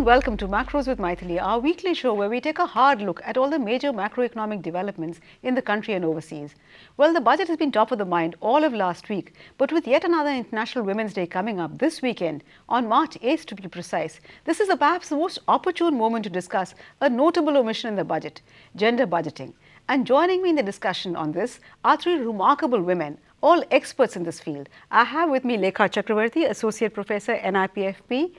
welcome to Macros with Mythili, our weekly show where we take a hard look at all the major macroeconomic developments in the country and overseas. Well, the budget has been top of the mind all of last week, but with yet another International Women's Day coming up this weekend, on March 8th to be precise, this is perhaps the most opportune moment to discuss a notable omission in the budget, gender budgeting. And joining me in the discussion on this are three remarkable women, all experts in this field. I have with me Lekha Chakraborty, Associate Professor, NIPFP,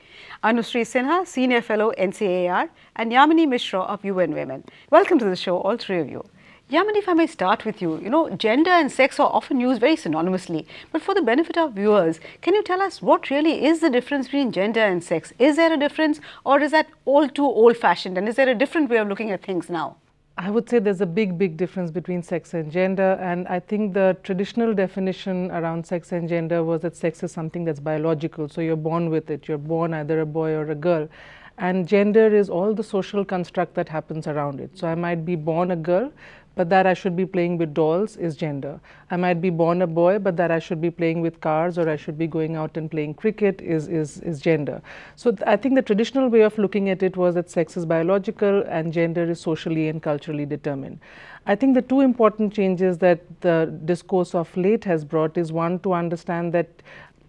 Anushree Sinha, Senior Fellow, NCAER, and Yamini Mishra of UN Women. Welcome to the show, all three of you. Yamini, if I may start with you, gender and sex are often used very synonymously, but for the benefit of viewers, can you tell us what really is the difference between gender and sex? Is there a difference, or is that all too old-fashioned, and is there a different way of looking at things now? I would say there's a big difference between sex and gender, and I think the traditional definition around sex and gender was that sex is something that's biological, so you're born with it, you're born either a boy or a girl, and gender is all the social construct that happens around it. So I might be born a girl, but that I should be playing with dolls is gender. I might be born a boy, but that I should be playing with cars or I should be going out and playing cricket is gender. So I think the traditional way of looking at it was that sex is biological and gender is socially and culturally determined. I think the two important changes that the discourse of late has brought is, one, to understand that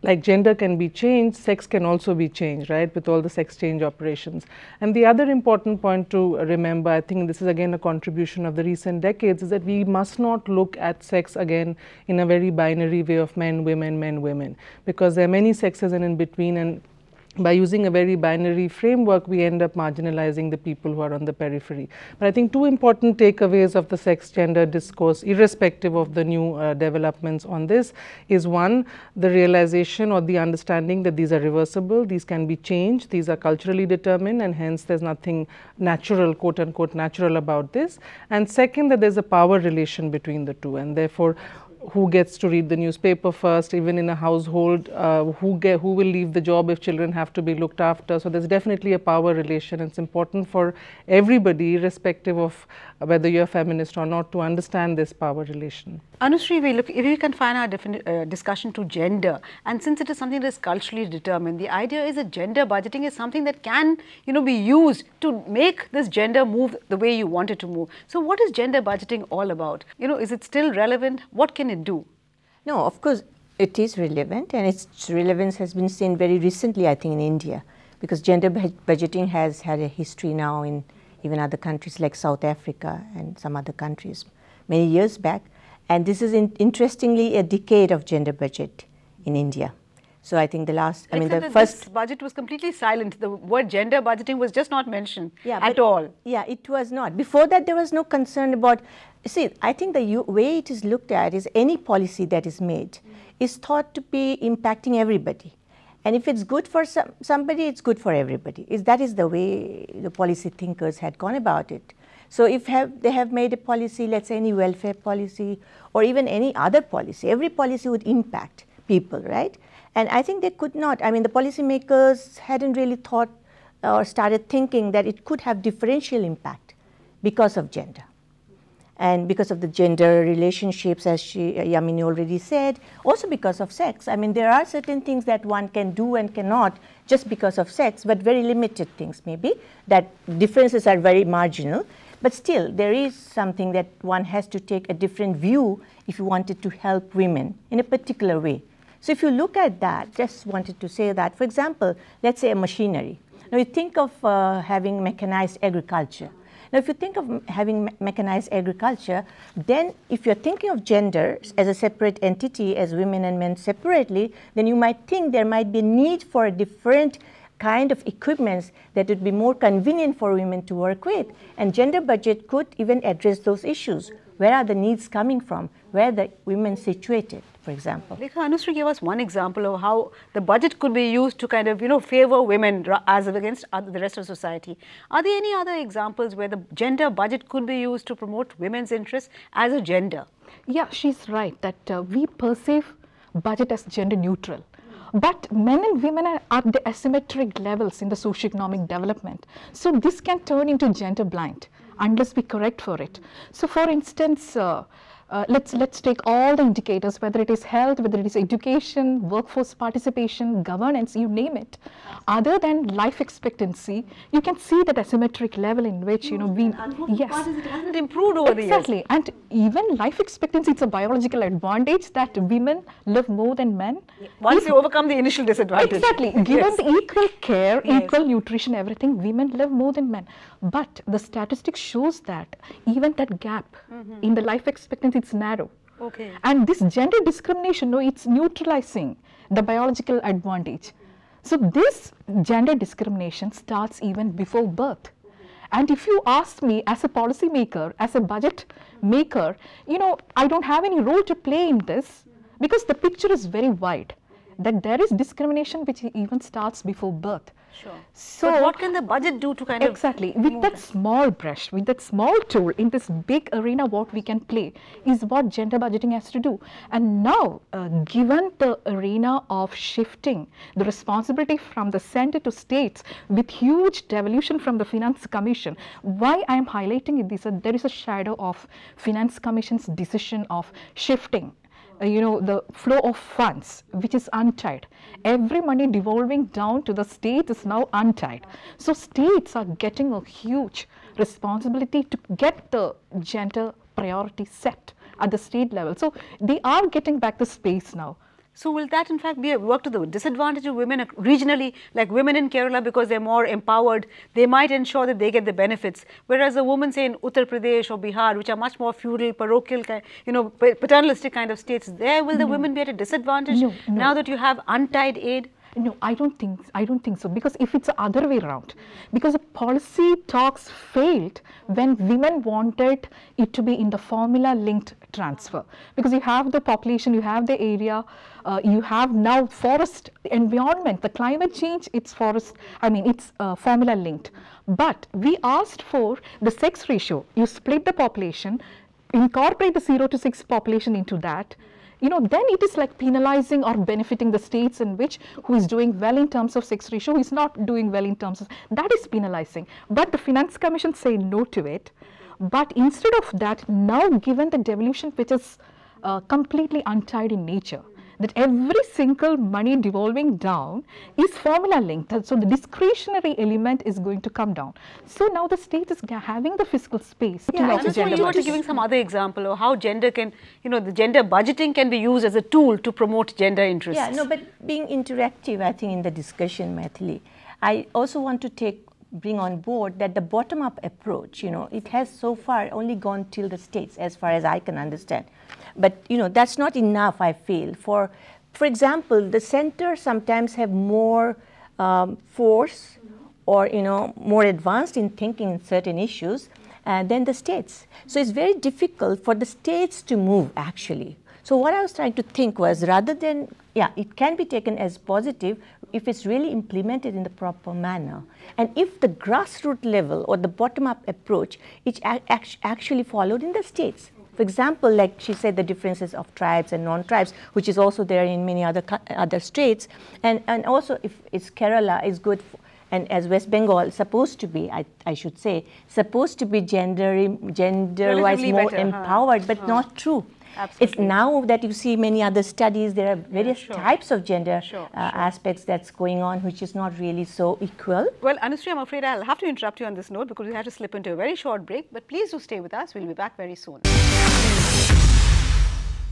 like gender can be changed, sex can also be changed, right, with all the sex change operations. And the other important point to remember, I think this is again a contribution of the recent decades, is that we must not look at sex again in a very binary way of men, women, because there are many sexes and in between, and by using a very binary framework, we end up marginalizing the people who are on the periphery. But I think two important takeaways of the sex-gender discourse, irrespective of the new developments on this, is, one, the realization or the understanding that these are reversible, these can be changed, these are culturally determined, and hence there's nothing natural, quote-unquote, natural about this. And second, that there's a power relation between the two, and therefore, who gets to read the newspaper first, even in a household, who will leave the job if children have to be looked after. So there's definitely a power relation. It's important for everybody, irrespective of whether you're a feminist or not, to understand this power relation. Anushree, if we can find our discussion to gender, and since it is something that is culturally determined, the idea is that gender budgeting is something that can, be used to make this gender move the way you want it to move. So what is gender budgeting all about? Is it still relevant? What can it do? No, of course it is relevant, and its relevance has been seen very recently, I think, in India, because gender budgeting has had a history now in even other countries like South Africa and some other countries many years back. And this is interestingly a decade of gender budget in India. So I think the first budget was completely silent. The word gender budgeting was just not mentioned at all. Yeah, it was not. Before that, there was no concern about. See, I think the way it is looked at is any policy that is made is thought to be impacting everybody. And if it's good for somebody, it's good for everybody. That is the way the policy thinkers had gone about it. So if they have made a policy, let's say any welfare policy or even any other policy, every policy would impact people, right? And I think they could not. I mean, the policymakers hadn't really thought or started thinking that it could have differential impact because of gender. And because of the gender relationships, as Yamini already said, also because of sex. I mean, there are certain things that one can do and cannot just because of sex, but very limited things maybe, that differences are very marginal. But still, there is something that one has to take a different view if you wanted to help women in a particular way. So if you look at that, just wanted to say that, for example, let's say a machinery. Now you think of having mechanized agriculture. Now, if you think of having mechanized agriculture, then if you're thinking of gender as a separate entity, as women and men separately, then you might think there might be a need for a different kind of equipments that would be more convenient for women to work with. And gender budget could even address those issues. Where are the needs coming from? Where are the women situated, for example? Lekha, Anushree gave us one example of how the budget could be used to kind of, favor women as against the rest of society. Are there any other examples where the gender budget could be used to promote women's interests as a gender? Yeah, she's right that we perceive budget as gender neutral. But men and women are at the asymmetric levels in the socioeconomic development. So this can turn into gender blind unless we correct for it. So for instance, let's take all the indicators, whether it is health, whether it is education, workforce participation, governance, you name it. Other than life expectancy, you can see that asymmetric level in which, yes, it hasn't improved over the years. Exactly, and even life expectancy, it's a biological advantage that women live more than men. Once you overcome the initial disadvantage. Exactly, given the equal care, equal nutrition, everything, women live more than men. But the statistics shows that even that gap in the life expectancy, it's narrow. Okay. And this gender discrimination, it's neutralizing the biological advantage. So this gender discrimination starts even before birth. And if you ask me as a policy maker, as a budget maker, I don't have any role to play in this because the picture is very wide, that there is discrimination which even starts before birth. Sure. So but what can the budget do to kind of with that small brush, with that small tool in this big arena, what we can play is what gender budgeting has to do. And now, given the arena of shifting the responsibility from the center to states with huge devolution from the Finance Commission, why I am highlighting it is that there is a shadow of Finance Commission's decision of shifting the flow of funds, which is untied. Every money devolving down to the state is now untied. So states are getting a huge responsibility to get the gender priority set at the state level. So they are getting back the space now. So will that in fact be a work to the disadvantage of women regionally, like women in Kerala, because they're more empowered, they might ensure that they get the benefits, whereas a woman say in Uttar Pradesh or Bihar, which are much more feudal, parochial, paternalistic kind of states, there will the women be at a disadvantage now that you have untied aid? No, I don't think so, because if it's the other way around, because the policy talks failed when women wanted it to be in the formula linked transfer, because you have the population, you have the area, you have now forest environment, the climate change, it's forest, it's formula linked. But we asked for the sex ratio, you split the population, incorporate the 0 to 6 population into that, then it is like penalizing or benefiting the states in which who is doing well in terms of sex ratio, who is not doing well in terms of, that is penalizing. But the Finance Commission say no to it. But instead of that, now given the devolution which is completely untied in nature, that every single money devolving down is formula linked. So the discretionary element is going to come down. So now the state is having the fiscal space. Yeah, and you were giving some other example of how gender can, the gender budgeting can be used as a tool to promote gender interests. Yeah, no, but being interactive, I think in the discussion, Mythili, I also want to bring on board that the bottom-up approach, it has so far only gone till the states as far as I can understand. But, that's not enough, I feel. For example, the center sometimes have more force or, more advanced in thinking in certain issues than the states. So it's very difficult for the states to move, actually. So what I was trying to think was, rather than, it can be taken as positive if it's really implemented in the proper manner. And if the grassroots level or the bottom-up approach is actually followed in the states. For example, like she said, the differences of tribes and non-tribes, which is also there in many other states. And also if it's Kerala is good, and as West Bengal supposed to be, I should say, supposed to be gender-wise more empowered, but not true. Absolutely. It's now that you see many other studies, there are various types of gender aspects that's going on, which is not really so equal. Well, Anushree, I'm afraid I'll have to interrupt you on this note because we have to slip into a very short break. But please do stay with us. We'll be back very soon.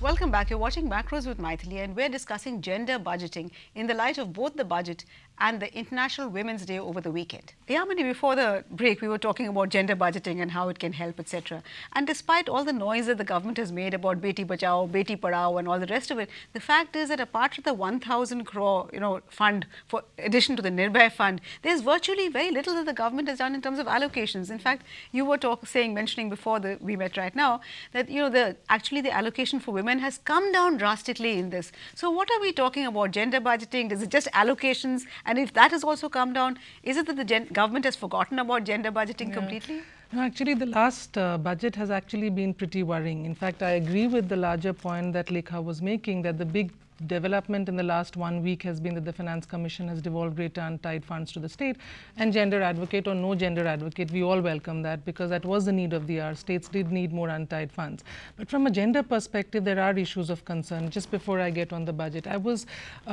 Welcome back. You're watching Macros with Mythili, and we're discussing gender budgeting in the light of both the budget and the International Women's Day over the weekend. Yamini, before the break, we were talking about gender budgeting and how it can help, etc. And despite all the noise that the government has made about Beti Bachao, Beti Padhao and all the rest of it, the fact is that apart from the 1,000 crore fund for addition to the Nirbhay fund, there's virtually very little that the government has done in terms of allocations. In fact, you were mentioning before we met right now that actually the allocation for women has come down drastically in this. So what are we talking about? Gender budgeting? Is it just allocations? And if that has also come down, is it that the government has forgotten about gender budgeting completely? No, actually the last budget has actually been pretty worrying. In fact, I agree with the larger point that Lekha was making, that the big development in the last 1 week has been that the Finance Commission has devolved greater untied funds to the state, and gender advocate or no gender advocate, we all welcome that, because that was the need of the hour. States did need more untied funds. But from a gender perspective, there are issues of concern. Just before I get on the budget, I was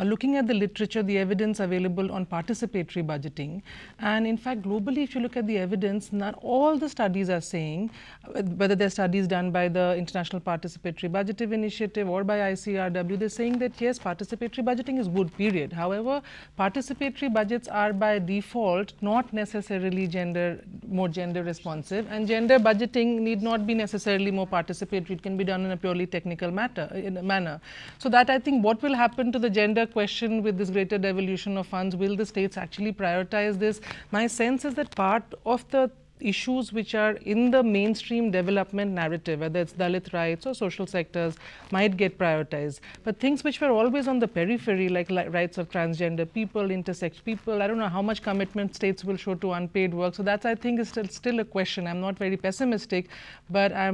looking at the literature, the evidence available on participatory budgeting. And in fact, globally, if you look at the evidence, not all the studies are saying, whether they're studies done by the International Participatory Budgeting Initiative or by ICRW, they're saying that yes, participatory budgeting is good, period. However, participatory budgets are by default not necessarily more gender responsive, and gender budgeting need not be necessarily more participatory. It can be done in a purely technical manner. So that I think what will happen to the gender question with this greater devolution of funds, will the states actually prioritize this? My sense is that part of the issues which are in the mainstream development narrative, whether it's Dalit rights or social sectors, might get prioritized. But things which were always on the periphery, like rights of transgender people, intersex people, I don't know how much commitment states will show to unpaid work. So that's, I think, is still a question. I'm not very pessimistic, but I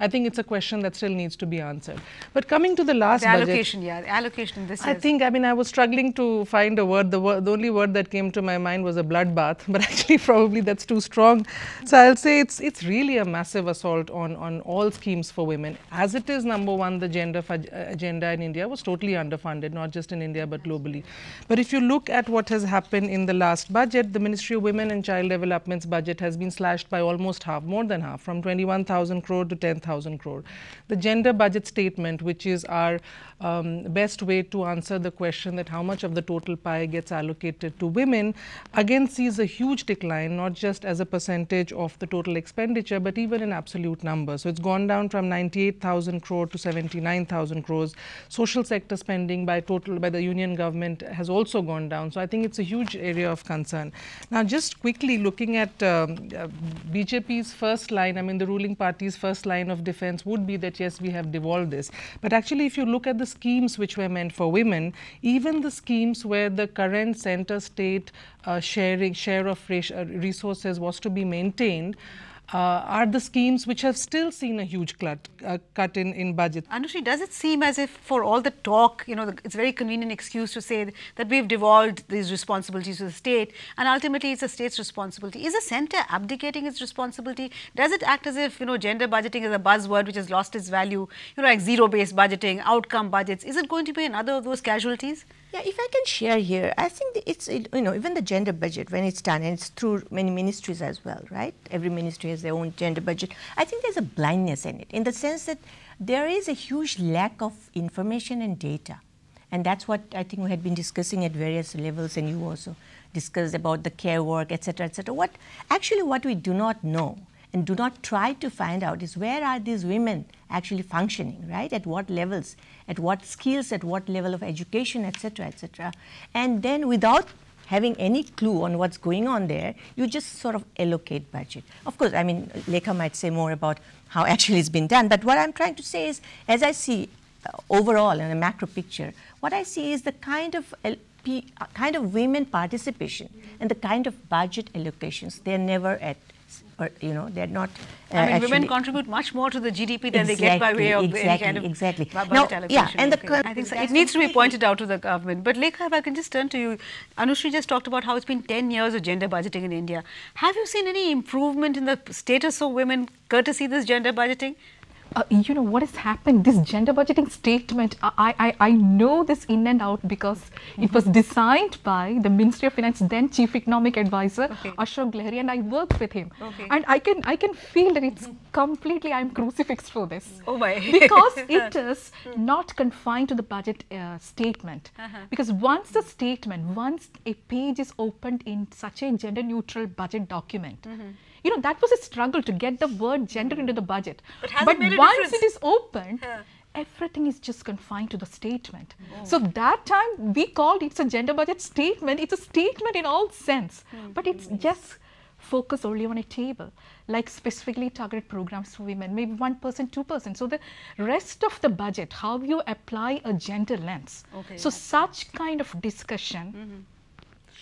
think it's a question that still needs to be answered. But coming to the last budget. Allocation, the allocation this I think, I was struggling to find a word. The only word that came to my mind was a bloodbath, but actually probably that's too strong. So I'll say it's really a massive assault on all schemes for women. As it is, number one, the gender agenda in India was totally underfunded, not just in India but globally. But if you look at what has happened in the last budget, the Ministry of Women and Child Development's budget has been slashed by almost half, more than half, from 21,000 crore to 10,000 crore. The gender budget statement, which is our best way to answer the question that how much of the total pie gets allocated to women, again sees a huge decline, not just as a percentage of the total expenditure, but even in absolute numbers. So it's gone down from 98,000 crore to 79,000 crores. Social sector spending by the union government has also gone down. So I think it's a huge area of concern. Now, just quickly looking at BJP's first line, the ruling party's first line of defense would be that yes, we have devolved this. But actually, if you look at the schemes which were meant for women, even the schemes where the current center-state share of resources was to be maintained, are the schemes which have still seen a huge cut in budget. Anushree, does it seem as if for all the talk, it's a very convenient excuse to say that we've devolved these responsibilities to the state and ultimately it's the state's responsibility? Is the centre abdicating its responsibility? Does it act as if, gender budgeting is a buzzword which has lost its value, like zero-based budgeting, outcome budgets? Is it going to be another of those casualties? Yeah, if I can share here, I think it's, even the gender budget, when it's done, and it's through many ministries as well, right? Every ministry has their own gender budget. I think there's a blindness in it, in the sense that there is a huge lack of information and data. And that's what I think we had been discussing at various levels, and you also discussed about the care work, etc., etc. What we do not know and do not try to find out is where are these women actually functioning, right? At what levels, at what skills, at what level of education, etc., etc. And then without having any clue on what's going on there, you just sort of allocate budget. Of course, Lekha might say more about how actually it's been done, but what I'm trying to say is, as I see overall in a macro picture, what I see is the kind of women participation and the kind of budget allocations, they're never at, they're not women contribute much more to the GDP than they get by way of any kind of budget allocation. Yeah, and I think so. It needs to be pointed out to the government. But Lekha, if I can just turn to you, Anushree just talked about how it's been 10 years of gender budgeting in India. Have you seen any improvement in the status of women courtesy this gender budgeting? What has happened, this gender budgeting statement, I know this in and out because it was designed by the Ministry of Finance, then Chief Economic Advisor, Ashok Lahiri, and I worked with him. And I can feel that it's completely, I'm crucifixed for this. Oh my. Because it is not confined to the budget statement. Because once a page is opened in such a gender neutral budget document, that was a struggle to get the word gender into the budget. But once it is opened, everything is just confined to the statement. So that time we called it's a gender budget statement. It's a statement in all sense, but it's just focused only on a table, like specifically targeted programs for women, maybe 1%, 2%. So the rest of the budget, how you apply a gender lens. So such kind of discussion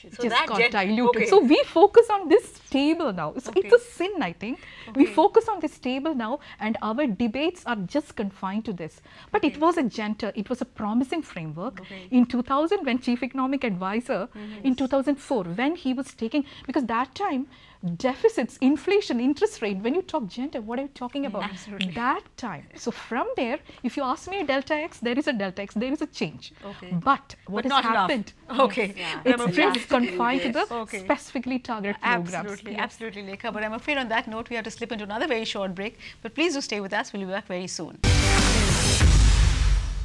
just got diluted. So we focus on this table now. So it's a sin, I think. We focus on this table now, and our debates are just confined to this. But it was a gender, it was a promising framework. In 2000, when Chief Economic Advisor, in 2004, when he was taking, because that time, deficits, inflation, interest rate, when you talk gender, what are you talking about? Absolutely. That time. So from there, if you ask me a delta X, there is a delta X, there is a change. But what has happened? It's just confined to the specifically targeted programs. Absolutely, Lekha. But I'm afraid on that note, we have to slip into another very short break. But please do stay with us. We'll be back very soon.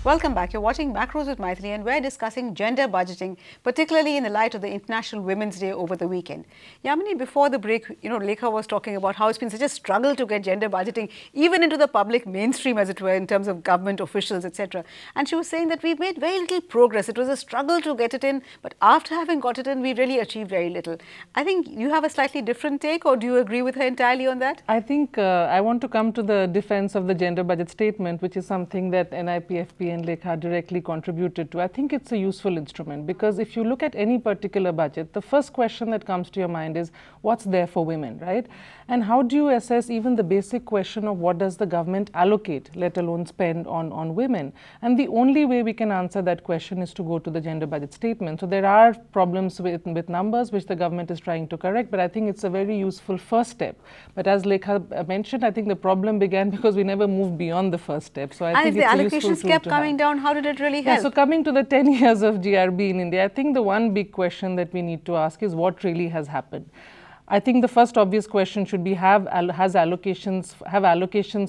Welcome back. You're watching Macros with Mythili, and we're discussing gender budgeting, particularly in the light of the International Women's Day over the weekend. Yamini, before the break, Lekha was talking about how it's been such a struggle to get gender budgeting even into the public mainstream, as it were, in terms of government officials, etc. And she was saying that we've made very little progress. It was a struggle to get it in, but after having got it in, we really achieved very little. I think you have a slightly different take, or do you agree with her entirely on that? I think I want to come to the defense of the gender budget statement, which is something that NIPFP and Lekha directly contributed to. I think it's a useful instrument, because if you look at any particular budget, the first question that comes to your mind is what's there for women, right? And how do you assess even the basic question of what does the government allocate, let alone spend on women? And the only way we can answer that question is to go to the gender budget statement. So there are problems with numbers which the government is trying to correct, but I think it's a very useful first step. But as Lekha mentioned, I think the problem began because we never moved beyond the first step. So I think it's a useful tool to have. The allocations kept coming down. How did it really help? Yeah, so coming to the 10 years of GRB in India, I think the one big question that we need to ask is what really has happened. I think the first obvious question should be, have allocations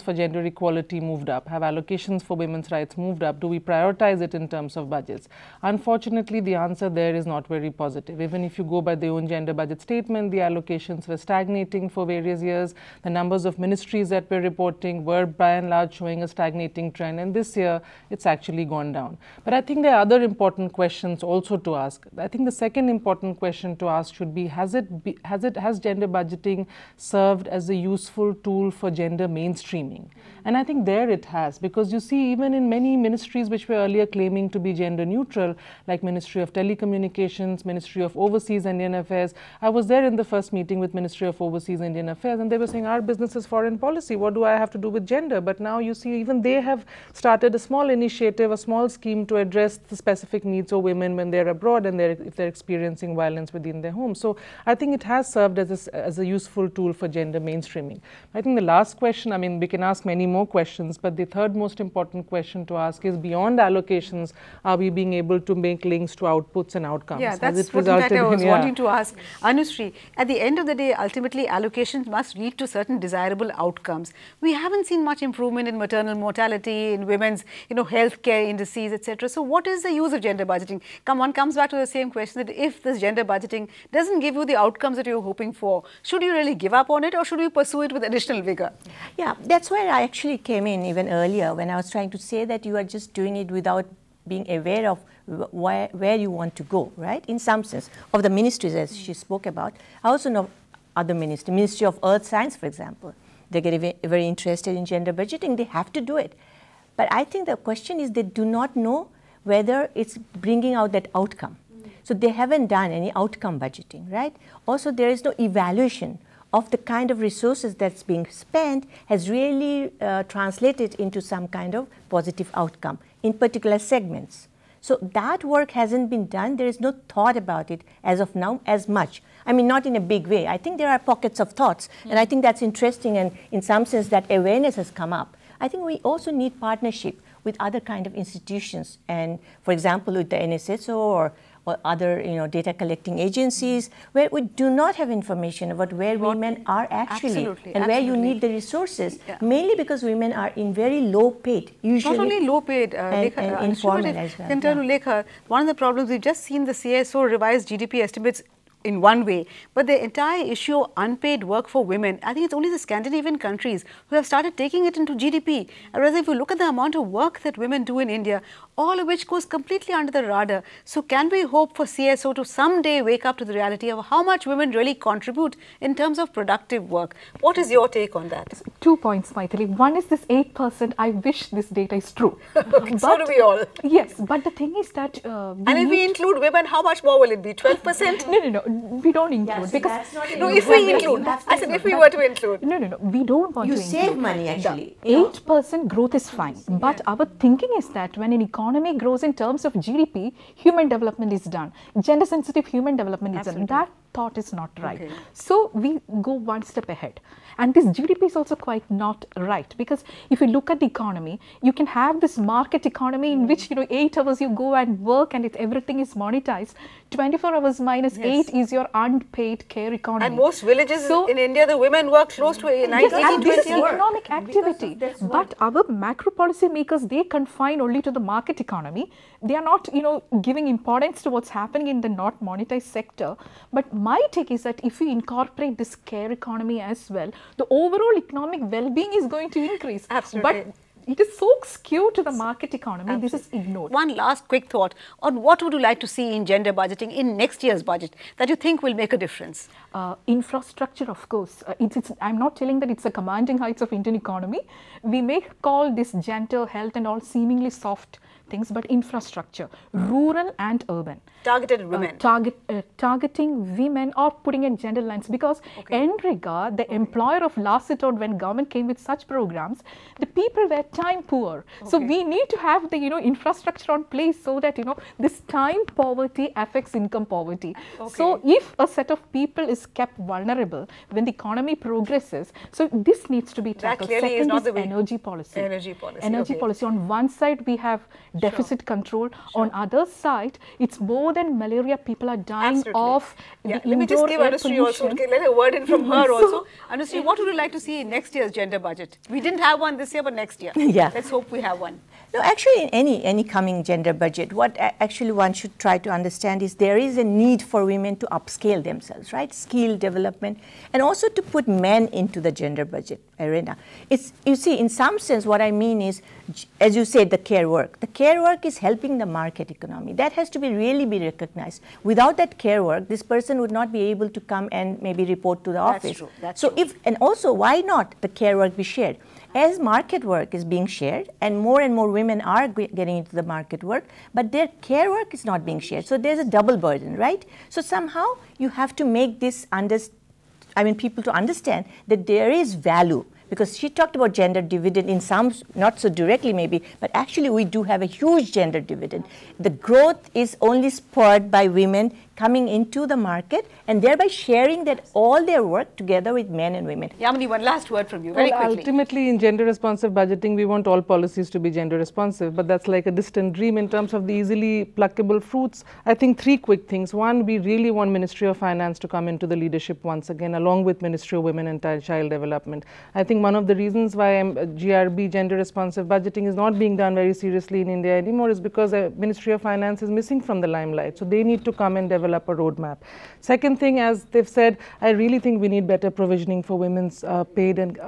for gender equality moved up? Have allocations for women's rights moved up? Do we prioritize it in terms of budgets? Unfortunately, the answer there is not very positive. Even if you go by the own gender budget statement, the allocations were stagnating for various years. The numbers of ministries that were reporting were by and large showing a stagnating trend, and this year it's actually gone down. But I think there are other important questions also to ask. I think the second important question to ask should be, has gender budgeting served as a useful tool for gender mainstreaming? And I think there it has, because you see, even in many ministries which were earlier claiming to be gender neutral, like Ministry of Telecommunications, Ministry of Overseas Indian Affairs, I was there in the first meeting with Ministry of Overseas Indian Affairs, and they were saying, our business is foreign policy, what do I have to do with gender? But now you see, even they have started a small initiative, a small scheme to address the specific needs of women when they're abroad and if they're experiencing violence within their home. So I think it has served as a useful tool for gender mainstreaming. I think the last question, I mean, we can ask many more questions, but the third most important question to ask is, beyond allocations, are we being able to make links to outputs and outcomes? Yeah, that's what I was wanting to ask. Anushree, at the end of the day, ultimately allocations must lead to certain desirable outcomes. We haven't seen much improvement in maternal mortality, in women's healthcare indices, etc. So what is the use of gender budgeting? One comes back to the same question, that if this gender budgeting doesn't give you the outcomes that you're hoping for, should you really give up on it, or should we pursue it with additional vigor? Yeah, that's where I actually came in even earlier, when I was trying to say that you are just doing it without being aware of where you want to go, right? In some sense, of the ministries as she spoke about. I also know other ministries, Ministry of Earth Science, for example. They get very interested in gender budgeting, they have to do it. But I think the question is, they do not know whether it's bringing out that outcome. So they haven't done any outcome budgeting, right? Also, there is no evaluation of the kind of resources that's being spent has really translated into some kind of positive outcome in particular segments. So that work hasn't been done. There is no thought about it as of now as much. I mean, not in a big way. I think there are pockets of thoughts, and I think that's interesting, and in some sense that awareness has come up. I think we also need partnership with other kind of institutions, and for example with the NSSO or other data collecting agencies, where we do not have information about where women are actually and where you need the resources, mainly because women are in very low paid, usually. Not only low paid, and informal as well. Can turn to Lekha, one of the problems, we've just seen the CSO revise GDP estimates in one way, but the entire issue of unpaid work for women, I think it's only the Scandinavian countries who have started taking it into GDP. Whereas if you look at the amount of work that women do in India, all of which goes completely under the radar. So can we hope for CSO to someday wake up to the reality of how much women really contribute in terms of productive work? What is your take on that? 2 points, Mythili. One is this 8%. I wish this data is true. Okay, so do we all. Yes, but the thing is that and if we include women, how much more will it be? 12%? No. We don't include, Yes, because no, if we include, I said if we were to include. No. We don't want You to save include. money actually. 8% growth is fine, but our thinking is that when an economy grows in terms of GDP, human development is done. Gender sensitive human development is done. That thought is not right. Okay. So we go one step ahead. And this GDP is also quite not right, because if you look at the economy, you can have this market economy in which 8 hours you go and work and everything is monetized. 24 hours minus 8 is your unpaid care economy. And most villages in India, the women work close to 18, and this is 20 hours. economic activity. But our macro policy makers, they confine only to the market economy. They are not, giving importance to what's happening in the not monetized sector. But my take is that if we incorporate this care economy as well, the overall economic well-being is going to increase. Absolutely. But it is so skewed to the market economy. Absolutely. This is ignored. One last quick thought on what would you like to see in gender budgeting in next year's budget that you think will make a difference? Infrastructure, of course. I'm not telling that it's the commanding heights of Indian economy. We may call this gender, health and all seemingly soft things, but infrastructure, rural and urban. Targeted women. Targeting women or putting in gender lines, because NREGA, the employer of last resort when government came with such programs, the people were time poor. So we need to have the infrastructure on place so that this time poverty affects income poverty. So if a set of people is kept vulnerable when the economy progresses, so this needs to be tackled. That clearly Second is not the way. Energy policy. Energy policy. On one side we have deficit control. On other side, it's more than malaria. People are dying of the Let me just give Anushree also, let a word in from her also. Anushree, what would you like to see in next year's gender budget? We didn't have one this year, but next year. Yeah. Let's hope we have one. No, actually, in any coming gender budget, what actually one should try to understand is there is a need for women to upscale themselves, right? Skill development, and also to put men into the gender budget arena. You see, in some sense, what I mean is, as you said, the care work. The care work is helping the market economy. That has to really be recognized. Without that care work, this person would not be able to come and maybe report to the office. That's true. And also, why not the care work be shared? As market work is being shared and more women are getting into the market work, but their care work is not being shared. So there's a double burden, right? So somehow you have to make this people to understand that there is value. Because she talked about gender dividend in some, not so directly maybe, but actually we do have a huge gender dividend. The growth is only spurred by women coming into the market and thereby sharing that all their work together with men and women. Yamini, one last word from you, very quickly. Ultimately, in gender responsive budgeting, we want all policies to be gender responsive, but that's like a distant dream in terms of the easily pluckable fruits. I think 3 quick things. One, we really want Ministry of Finance to come into the leadership once again, along with Ministry of Women and Child Development. I think one of the reasons why GRB, gender responsive budgeting, is not being done very seriously in India anymore is because Ministry of Finance is missing from the limelight. So they need to come and develop a roadmap. Second thing, as they've said, I really think we need better provisioning for women's paid and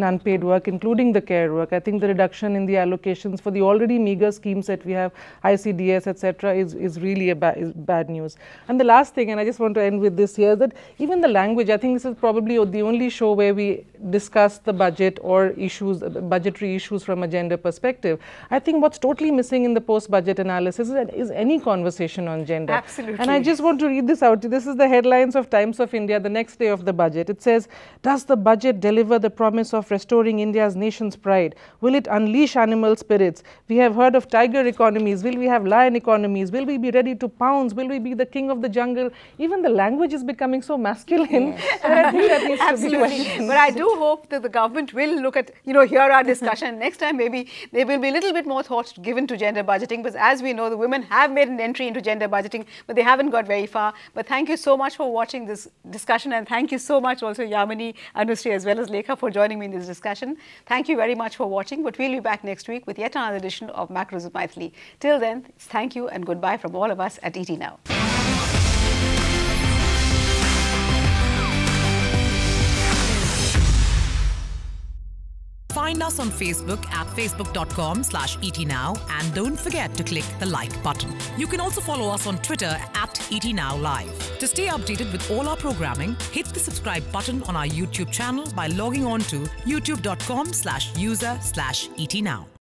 unpaid work, including the care work. I think the reduction in the allocations for the already meager schemes that we have, ICDS, etc., is really bad news. And the last thing, and I just want to end with this here, is that even the language, I think this is probably the only show where we discuss the budget or issues, budgetary issues from a gender perspective. I think what's totally missing in the post-budget analysis is any conversation on gender. Absolutely. And I just want to read this out. This is the headlines of Times of India the next day of the budget. It says, does the budget deliver the promise of restoring India's nation's pride? Will it unleash animal spirits? We have heard of tiger economies. Will we have lion economies? Will we be ready to pounce? Will we be the king of the jungle? Even the language is becoming so masculine. Yes. I think that needs to be questioned. But I do hope that the government will look at, hear our discussion. Next time, maybe there will be a little bit more thought given to gender budgeting, because as we know, the women have made an entry into gender budgeting, but they haven't got very far. But thank you so much for watching this discussion, and thank you so much also Yamini, Anushree, as well as Lekha, for joining me in this discussion. Thank you very much for watching, but we'll be back next week with yet another edition of Macros with Mythili. Till then, thank you and goodbye from all of us at ET Now. Find us on Facebook at facebook.com/ETNow and don't forget to click the like button. You can also follow us on Twitter at ETNowLive. To stay updated with all our programming, hit the subscribe button on our YouTube channel by logging on to youtube.com/user/ETNow.